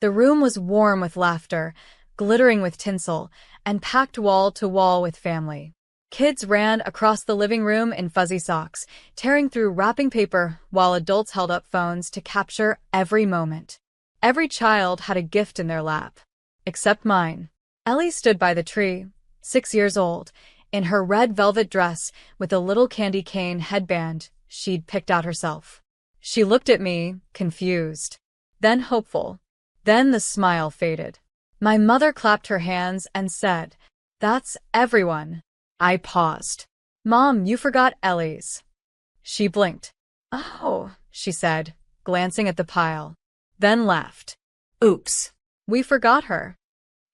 The room was warm with laughter, glittering with tinsel, and packed wall to wall with family. Kids ran across the living room in fuzzy socks, tearing through wrapping paper while adults held up phones to capture every moment. Every child had a gift in their lap. Except mine. Ellie stood by the tree, 6 years old, in her red velvet dress with a little candy cane headband she'd picked out herself. She looked at me, confused, then hopeful. Then the smile faded. My mother clapped her hands and said, "That's everyone." I paused. "Mom, you forgot Ellie's." She blinked. "Oh," she said, glancing at the pile. Then laughed. "Oops. We forgot her."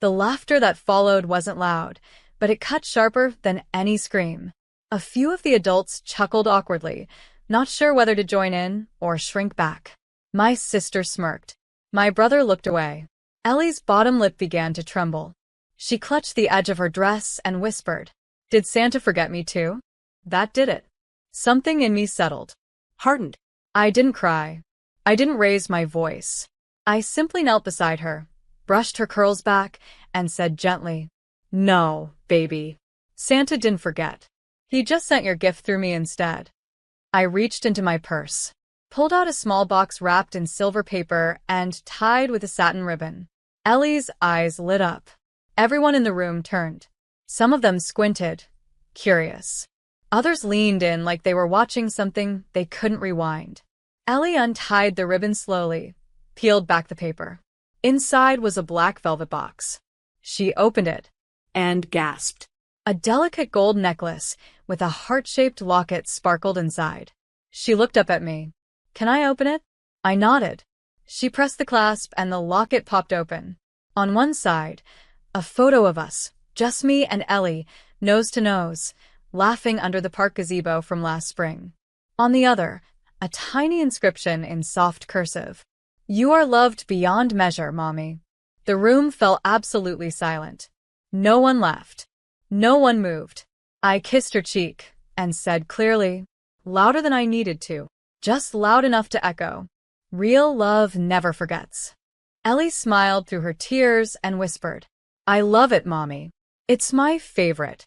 The laughter that followed wasn't loud, but it cut sharper than any scream. A few of the adults chuckled awkwardly, not sure whether to join in or shrink back. My sister smirked. My brother looked away. Ellie's bottom lip began to tremble. She clutched the edge of her dress and whispered, "Did Santa forget me too?" That did it. Something in me settled. Hardened. I didn't cry. I didn't raise my voice. I simply knelt beside her, brushed her curls back, and said gently, "No, baby. Santa didn't forget. He just sent your gift through me instead." I reached into my purse, pulled out a small box wrapped in silver paper and tied with a satin ribbon. Ellie's eyes lit up. Everyone in the room turned. Some of them squinted, curious. Others leaned in like they were watching something they couldn't rewind. Ellie untied the ribbon slowly, peeled back the paper. Inside was a black velvet box. She opened it and gasped. A delicate gold necklace with a heart-shaped locket sparkled inside. She looked up at me. "Can I open it?" I nodded. She pressed the clasp and the locket popped open. On one side, a photo of us, just me and Ellie, nose to nose, laughing under the park gazebo from last spring. On the other, a tiny inscription in soft cursive. "You are loved beyond measure, Mommy." The room fell absolutely silent. No one laughed. No one moved. I kissed her cheek and said clearly, louder than I needed to, just loud enough to echo, "Real love never forgets." Ellie smiled through her tears and whispered, "I love it, Mommy. It's my favorite."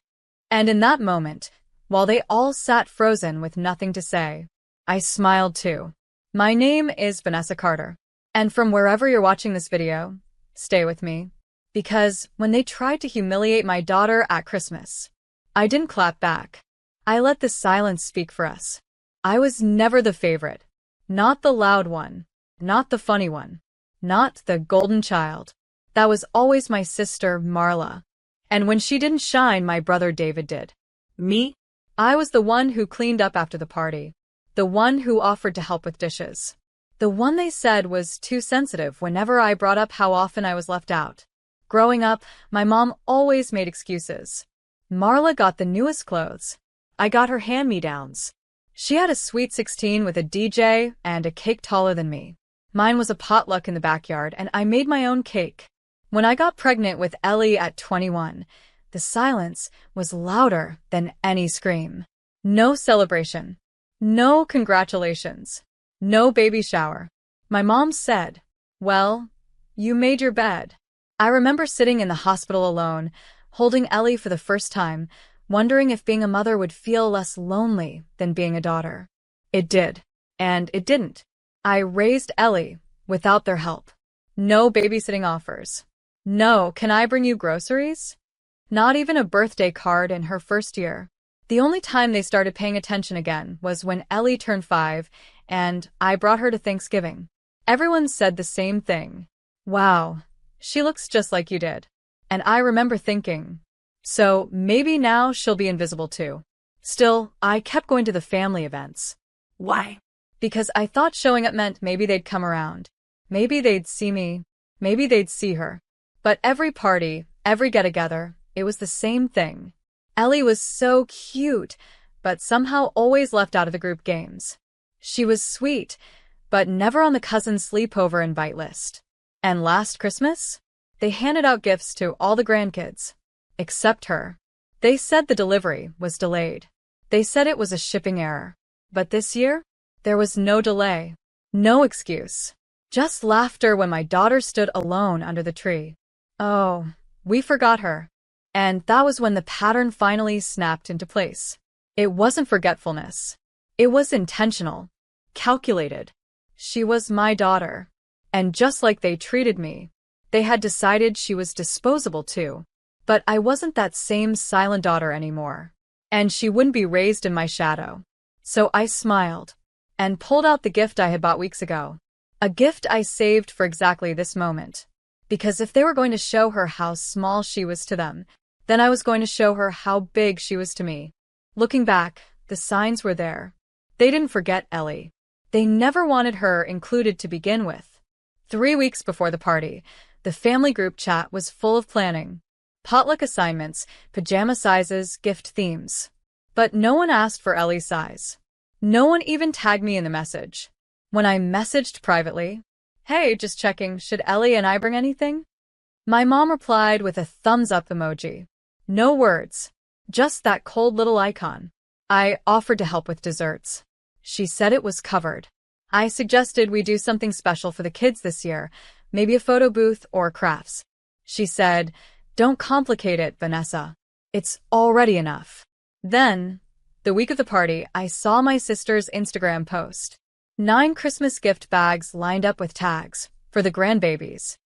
And in that moment, while they all sat frozen with nothing to say, I smiled too. My name is Vanessa Carter. And from wherever you're watching this video, stay with me. Because when they tried to humiliate my daughter at Christmas, I didn't clap back. I let the silence speak for us. I was never the favorite. Not the loud one. Not the funny one. Not the golden child. That was always my sister, Marla. And when she didn't shine, my brother David did. Me? I was the one who cleaned up after the party. The one who offered to help with dishes. The one they said was too sensitive whenever I brought up how often I was left out. Growing up, my mom always made excuses. Marla got the newest clothes. I got her hand-me-downs. She had a sweet 16 with a DJ and a cake taller than me. Mine was a potluck in the backyard, and I made my own cake. When I got pregnant with Ellie at 21, the silence was louder than any scream. No celebration. No congratulations. No baby shower. My mom said, "Well, you made your bed." I remember sitting in the hospital alone, holding Ellie for the first time, wondering if being a mother would feel less lonely than being a daughter. It did. And it didn't. I raised Ellie without their help. No babysitting offers. No, "Can I bring you groceries?" Not even a birthday card in her first year. The only time they started paying attention again was when Ellie turned 5, and I brought her to Thanksgiving. Everyone said the same thing. "Wow, she looks just like you did." And I remember thinking, so maybe now she'll be invisible too. Still, I kept going to the family events. Why? Because I thought showing up meant maybe they'd come around. Maybe they'd see me. Maybe they'd see her. But every party, every get-together, it was the same thing. Ellie was so cute, but somehow always left out of the group games. She was sweet, but never on the cousin sleepover invite list. And last Christmas, they handed out gifts to all the grandkids, except her. They said the delivery was delayed. They said it was a shipping error. But this year, there was no delay. No excuse. Just laughter when my daughter stood alone under the tree. Oh, we forgot her. And that was when the pattern finally snapped into place. It wasn't forgetfulness. It was intentional. Calculated. She was my daughter. And just like they treated me, they had decided she was disposable too. But I wasn't that same silent daughter anymore. And she wouldn't be raised in my shadow. So I smiled and pulled out the gift I had bought weeks ago. A gift I saved for exactly this moment. Because if they were going to show her how small she was to them, then I was going to show her how big she was to me. Looking back, the signs were there. They didn't forget Ellie. They never wanted her included to begin with. 3 weeks before the party, the family group chat was full of planning. Potluck assignments, pajama sizes, gift themes. But no one asked for Ellie's size. No one even tagged me in the message. When I messaged privately, "Hey, just checking, should Ellie and I bring anything?" My mom replied with a thumbs up emoji. No words. Just that cold little icon. I offered to help with desserts. She said it was covered. I suggested we do something special for the kids this year, maybe a photo booth or crafts. She said, "Don't complicate it, Vanessa. It's already enough." Then, the week of the party, I saw my sister's Instagram post. 9 Christmas gift bags lined up with tags for the grandbabies.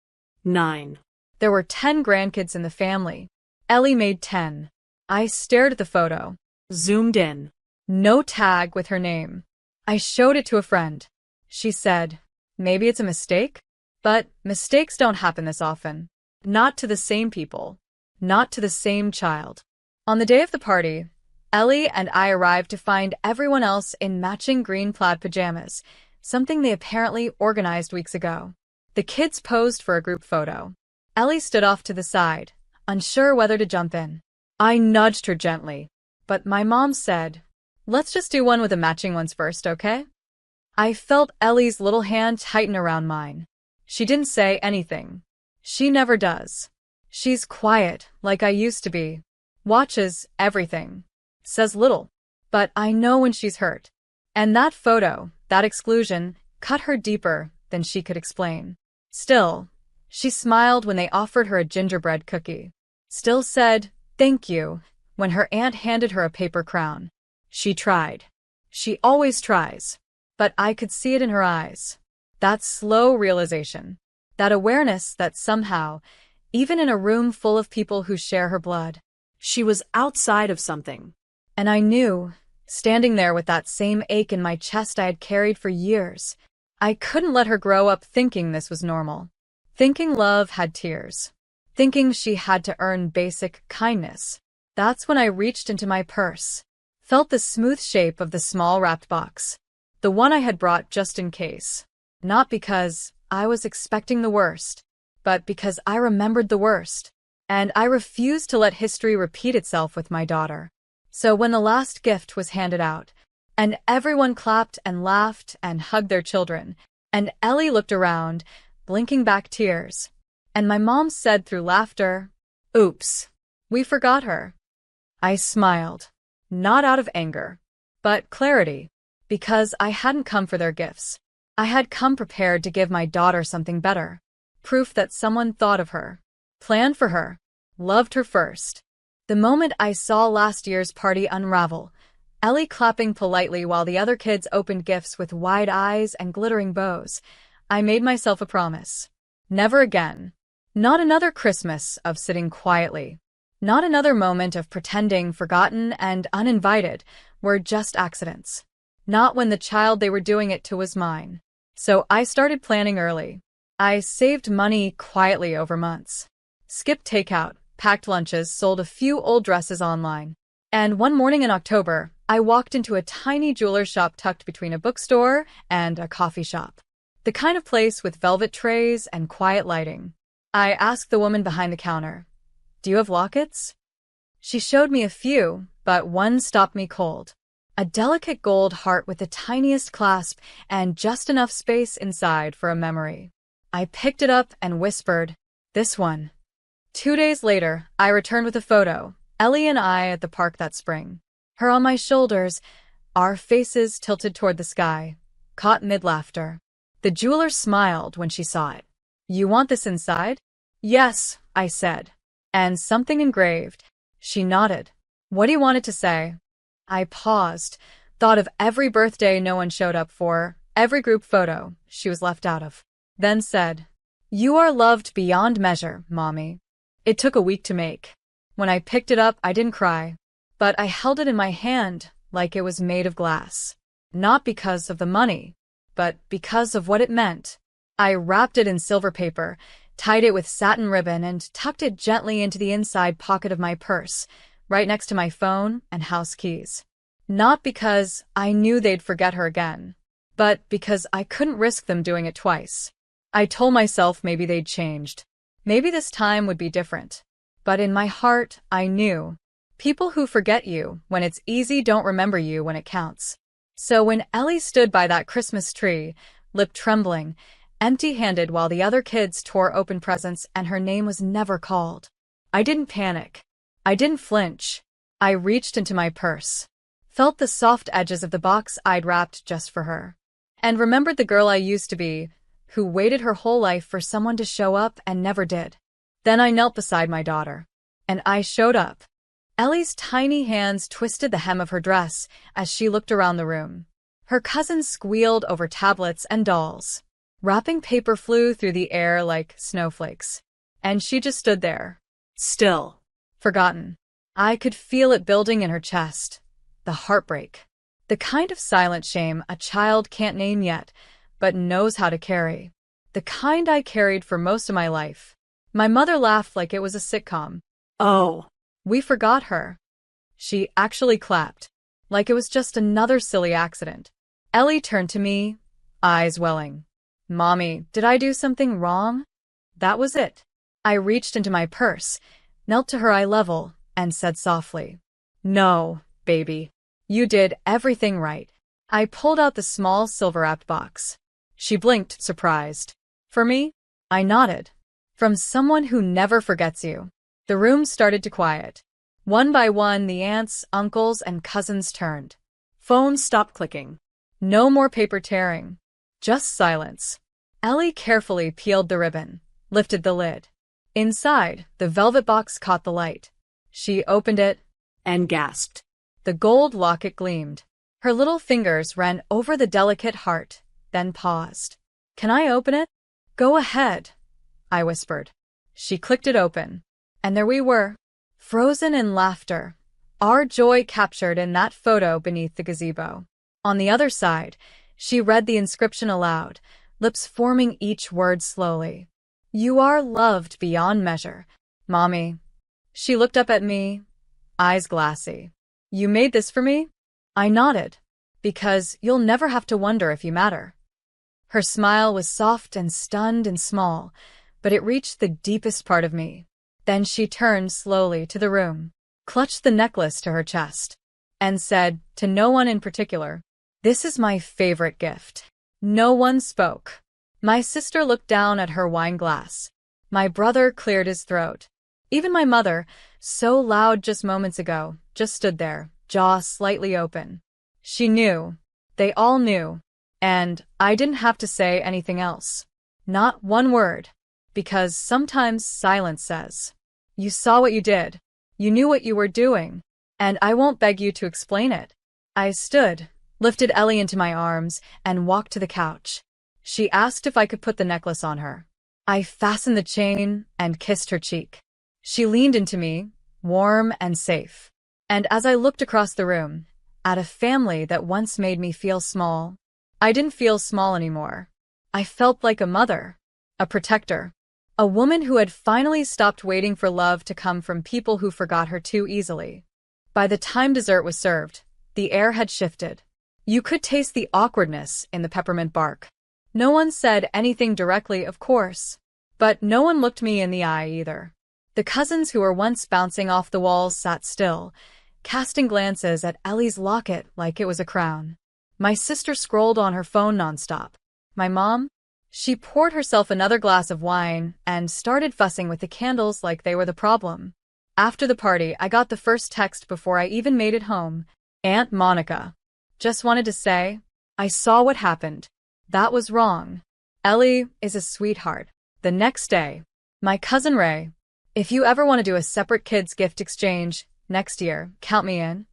9. There were 10 grandkids in the family. Ellie made 10. I stared at the photo. Zoomed in. No tag with her name. I showed it to a friend. She said, "Maybe it's a mistake?" But mistakes don't happen this often. Not to the same people. Not to the same child. On the day of the party, Ellie and I arrived to find everyone else in matching green plaid pajamas, something they apparently organized weeks ago. The kids posed for a group photo. Ellie stood off to the side, unsure whether to jump in. I nudged her gently, but my mom said, "Let's just do one with the matching ones first, okay?" I felt Ellie's little hand tighten around mine. She didn't say anything. She never does. She's quiet, like I used to be. Watches everything. Says little. But I know when she's hurt. And that photo, that exclusion, cut her deeper than she could explain. Still, she smiled when they offered her a gingerbread cookie. Still said, "Thank you," when her aunt handed her a paper crown. She tried. She always tries. But I could see it in her eyes. That slow realization. That awareness that somehow, even in a room full of people who share her blood, she was outside of something. And I knew, standing there with that same ache in my chest I had carried for years, I couldn't let her grow up thinking this was normal. Thinking love had tears. Thinking she had to earn basic kindness. That's when I reached into my purse. Felt the smooth shape of the small wrapped box. The one I had brought just in case. Not because I was expecting the worst, but because I remembered the worst. And I refused to let history repeat itself with my daughter. So when the last gift was handed out, and everyone clapped and laughed and hugged their children, and Ellie looked around, blinking back tears, and my mom said through laughter, "Oops, we forgot her." I smiled, not out of anger, but clarity, because I hadn't come for their gifts. I had come prepared to give my daughter something better. Proof that someone thought of her, planned for her, loved her first. The moment I saw last year's party unravel, Ellie clapping politely while the other kids opened gifts with wide eyes and glittering bows, I made myself a promise. Never again. Not another Christmas of sitting quietly. Not another moment of pretending forgotten and uninvited were just accidents. Not when the child they were doing it to was mine. So I started planning early. I saved money quietly over months. Skipped takeout, packed lunches, sold a few old dresses online. And one morning in October, I walked into a tiny jeweler shop tucked between a bookstore and a coffee shop. The kind of place with velvet trays and quiet lighting. I asked the woman behind the counter, "Do you have lockets?" She showed me a few, but one stopped me cold. A delicate gold heart with the tiniest clasp and just enough space inside for a memory. I picked it up and whispered, "This one." 2 days later, I returned with a photo, Ellie and I at the park that spring. Her on my shoulders, our faces tilted toward the sky, caught mid-laughter. The jeweler smiled when she saw it. You want this inside? Yes, I said. And something engraved. She nodded. What do you want it to say? I paused, thought of every birthday no one showed up for, every group photo she was left out of. Then said, You are loved beyond measure, Mommy. It took a week to make. When I picked it up, I didn't cry. But I held it in my hand like it was made of glass. Not because of the money, but because of what it meant. I wrapped it in silver paper, tied it with satin ribbon, and tucked it gently into the inside pocket of my purse, right next to my phone and house keys. Not because I knew they'd forget her again, but because I couldn't risk them doing it twice. I told myself maybe they'd changed. Maybe this time would be different. But in my heart, I knew. People who forget you when it's easy don't remember you when it counts. So when Ellie stood by that Christmas tree, lip trembling, empty-handed while the other kids tore open presents and her name was never called, I didn't panic. I didn't flinch. I reached into my purse, felt the soft edges of the box I'd wrapped just for her, and remembered the girl I used to be, who waited her whole life for someone to show up and never did. Then I knelt beside my daughter, and I showed up. Ellie's tiny hands twisted the hem of her dress as she looked around the room. Her cousins squealed over tablets and dolls. Wrapping paper flew through the air like snowflakes, and she just stood there, Still. forgotten. I could feel it building in her chest. The heartbreak. The kind of silent shame a child can't name yet, but knows how to carry. The kind I carried for most of my life. My mother laughed like it was a sitcom. Oh. We forgot her. She actually clapped, like it was just another silly accident. Ellie turned to me, eyes welling. Mommy, did I do something wrong? That was it. I reached into my purse, knelt to her eye level, and said softly, No, baby. You did everything right. I pulled out the small silver-wrapped box. She blinked, surprised. For me? I nodded. From someone who never forgets you. The room started to quiet. One by one, the aunts, uncles, and cousins turned. Phones stopped clicking. No more paper tearing. Just silence. Ellie carefully peeled the ribbon, lifted the lid. Inside, the velvet box caught the light. She opened it And gasped. The gold locket gleamed. Her little fingers ran over the delicate heart, then paused. Can I open it? Go ahead, I whispered. She clicked it open. And there we were, frozen in laughter, our joy captured in that photo beneath the gazebo. On the other side, she read the inscription aloud, lips forming each word slowly. You are loved beyond measure, Mommy. She looked up at me, eyes glassy. You made this for me? I nodded. Because you'll never have to wonder if you matter. Her smile was soft and stunned and small, but it reached the deepest part of me. Then she turned slowly to the room, clutched the necklace to her chest, and said, to no one in particular, This is my favorite gift. No one spoke. My sister looked down at her wine glass. My brother cleared his throat. Even my mother, so loud just moments ago, just stood there, jaw slightly open. She knew. They all knew. And I didn't have to say anything else. Not one word. Because sometimes silence says, You saw what you did. You knew what you were doing. And I won't beg you to explain it. I stood, lifted Ellie into my arms, and walked to the couch. She asked if I could put the necklace on her. I fastened the chain and kissed her cheek. She leaned into me, warm and safe. And as I looked across the room, at a family that once made me feel small, I didn't feel small anymore. I felt like a mother, a protector. A woman who had finally stopped waiting for love to come from people who forgot her too easily. By the time dessert was served, the air had shifted. You could taste the awkwardness in the peppermint bark. No one said anything directly, of course. But no one looked me in the eye either. The cousins who were once bouncing off the walls sat still, casting glances at Ellie's locket like it was a crown. My sister scrolled on her phone nonstop. My mom? She poured herself another glass of wine and started fussing with the candles like they were the problem. After the party, I got the first text before I even made it home. Aunt Monica. Just wanted to say, I saw what happened. That was wrong. Ellie is a sweetheart. The next day, my cousin Ray, if you ever want to do a separate kids gift exchange next year, count me in.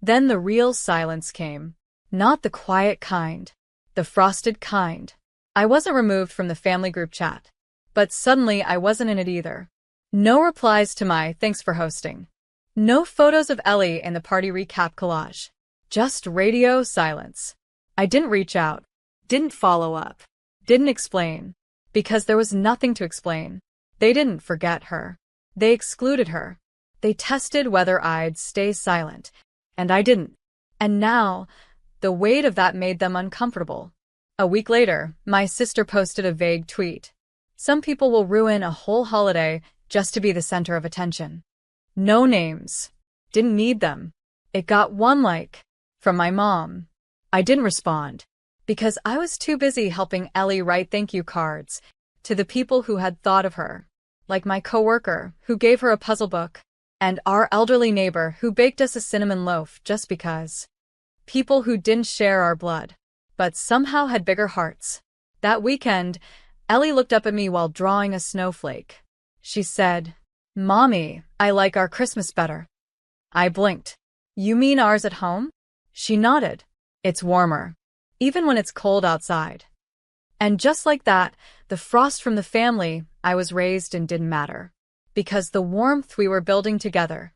Then the real silence came. Not the quiet kind, the frosted kind. I wasn't removed from the family group chat, but suddenly I wasn't in it either. No replies to my thanks for hosting. No photos of Ellie in the party recap collage. Just radio silence. I didn't reach out, Didn't follow up. didn't explain, because there was nothing to explain. They didn't forget her. They excluded her. They tested whether I'd stay silent, and I didn't. And now, the weight of that made them uncomfortable. A week later, my sister posted a vague tweet. Some people will ruin a whole holiday just to be the center of attention. No names. Didn't need them. It got one like, from my mom. I didn't respond, because I was too busy helping Ellie write thank you cards to the people who had thought of her, like my coworker who gave her a puzzle book, and our elderly neighbor who baked us a cinnamon loaf just because. People who didn't share our blood, but somehow had bigger hearts. That weekend, Ellie looked up at me while drawing a snowflake. She said, "Mommy, I like our Christmas better." I blinked. "You mean ours at home?" She nodded. "It's warmer, even when it's cold outside." And just like that, the frost from the family I was raised in didn't matter. Because the warmth we were building together,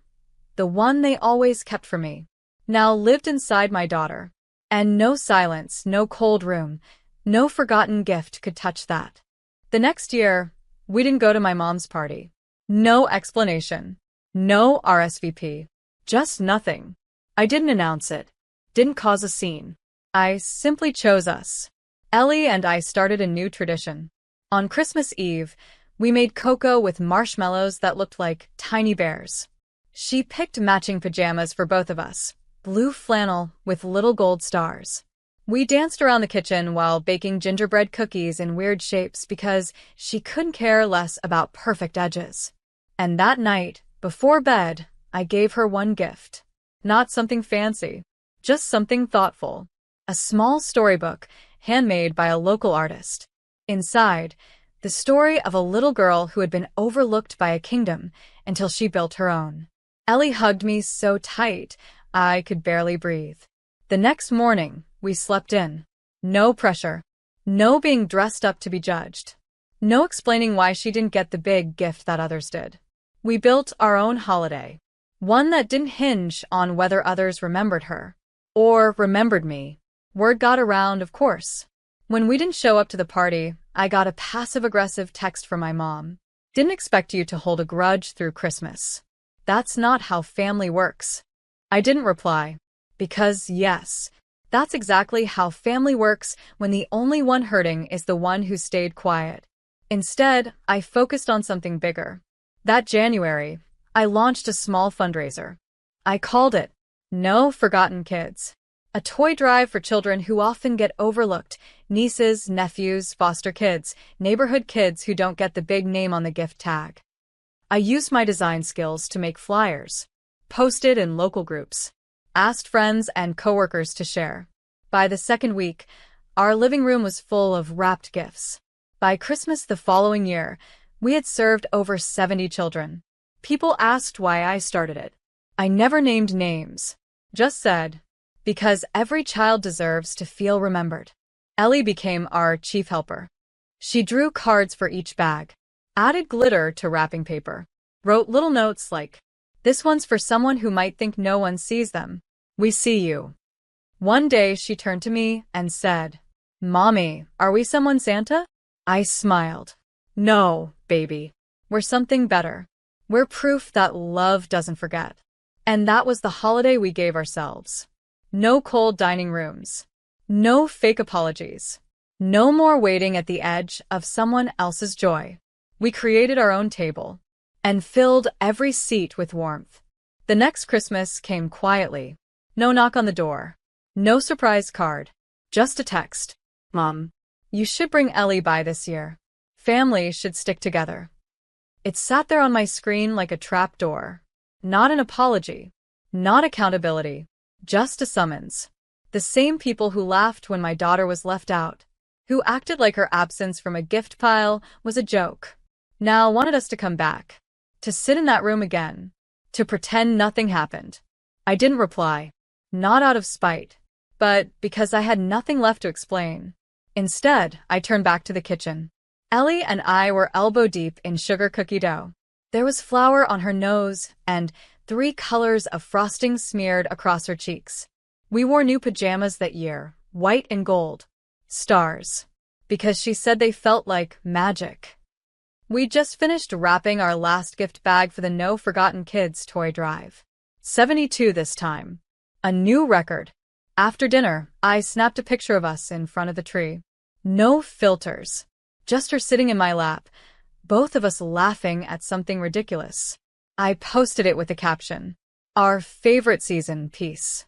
the one they always kept for me, now lived inside my daughter. And no silence, no cold room, no forgotten gift could touch that. The next year, we didn't go to my mom's party. No explanation. No RSVP. Just nothing. I didn't announce it. Didn't cause a scene. I simply chose us. Ellie and I started a new tradition. On Christmas Eve, we made cocoa with marshmallows that looked like tiny bears. She picked matching pajamas for both of us, blue flannel with little gold stars. We danced around the kitchen while baking gingerbread cookies in weird shapes because she couldn't care less about perfect edges. And that night, before bed, I gave her one gift. Not something fancy, just something thoughtful. A small storybook, handmade by a local artist. Inside, the story of a little girl who had been overlooked by a kingdom until she built her own. Ellie hugged me so tight, I could barely breathe. The next morning, we slept in. No pressure. No being dressed up to be judged. No explaining why she didn't get the big gift that others did. We built our own holiday. One that didn't hinge on whether others remembered her. Or remembered me. Word got around, of course. When we didn't show up to the party, I got a passive-aggressive text from my mom. "Didn't expect you to hold a grudge through Christmas. That's not how family works." I didn't reply. Because, yes, that's exactly how family works when the only one hurting is the one who stayed quiet. Instead, I focused on something bigger. That January, I launched a small fundraiser. I called it No Forgotten Kids. A toy drive for children who often get overlooked, nieces, nephews, foster kids, neighborhood kids who don't get the big name on the gift tag. I used my design skills to make flyers, posted in local groups, asked friends and coworkers to share. By the second week, our living room was full of wrapped gifts. By Christmas the following year, we had served over 70 children. People asked why I started it. I never named names, just said, because every child deserves to feel remembered. Ellie became our chief helper. She drew cards for each bag, added glitter to wrapping paper, wrote little notes like, "This one's for someone who might think no one sees them. We see you." One day she turned to me and said, "Mommy, are we someone Santa?" I smiled. "No, baby. We're something better. We're proof that love doesn't forget." And that was the holiday we gave ourselves. No cold dining rooms. No fake apologies. No more waiting at the edge of someone else's joy. We created our own table and filled every seat with warmth. The next Christmas came quietly. No knock on the door. No surprise card. Just a text. "Mom, you should bring Ellie by this year. Family should stick together." It sat there on my screen like a trap door. Not an apology. Not accountability. Just a summons. The same people who laughed when my daughter was left out, who acted like her absence from a gift pile was a joke. Now wanted us to come back, to sit in that room again, to pretend nothing happened. I didn't reply, not out of spite, but because I had nothing left to explain. Instead, I turned back to the kitchen. Ellie and I were elbow-deep in sugar cookie dough. There was flour on her nose and 3 colors of frosting smeared across her cheeks. We wore new pajamas that year, white and gold. Stars. Because she said they felt like magic. We just finished wrapping our last gift bag for the No Forgotten Kids toy drive. 72 this time. A new record. After dinner, I snapped a picture of us in front of the tree. No filters. Just her sitting in my lap, both of us laughing at something ridiculous. I posted it with the caption, "Our favorite season piece."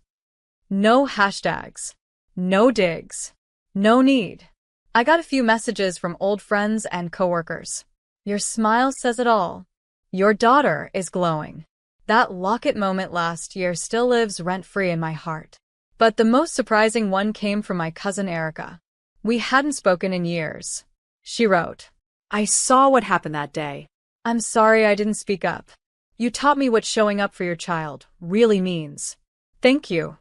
No hashtags. No digs. No need. I got a few messages from old friends and coworkers. "Your smile says it all. Your daughter is glowing." That locket moment last year still lives rent-free in my heart. But the most surprising one came from my cousin Erica. We hadn't spoken in years. She wrote, I saw what happened that day. "I'm sorry I didn't speak up. You taught me what showing up for your child really means. Thank you."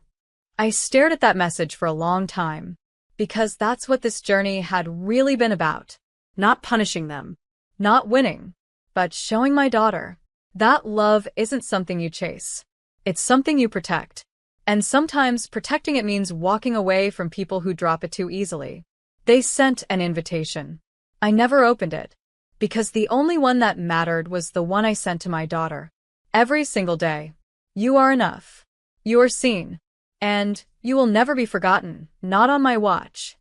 I stared at that message for a long time, because that's what this journey had really been about. Not punishing them. Not winning, but showing my daughter that love isn't something you chase. It's something you protect. And sometimes protecting it means walking away from people who drop it too easily. They sent an invitation. I never opened it, because the only one that mattered was the one I sent to my daughter. Every single day. You are enough. You are seen. And you will never be forgotten, not on my watch.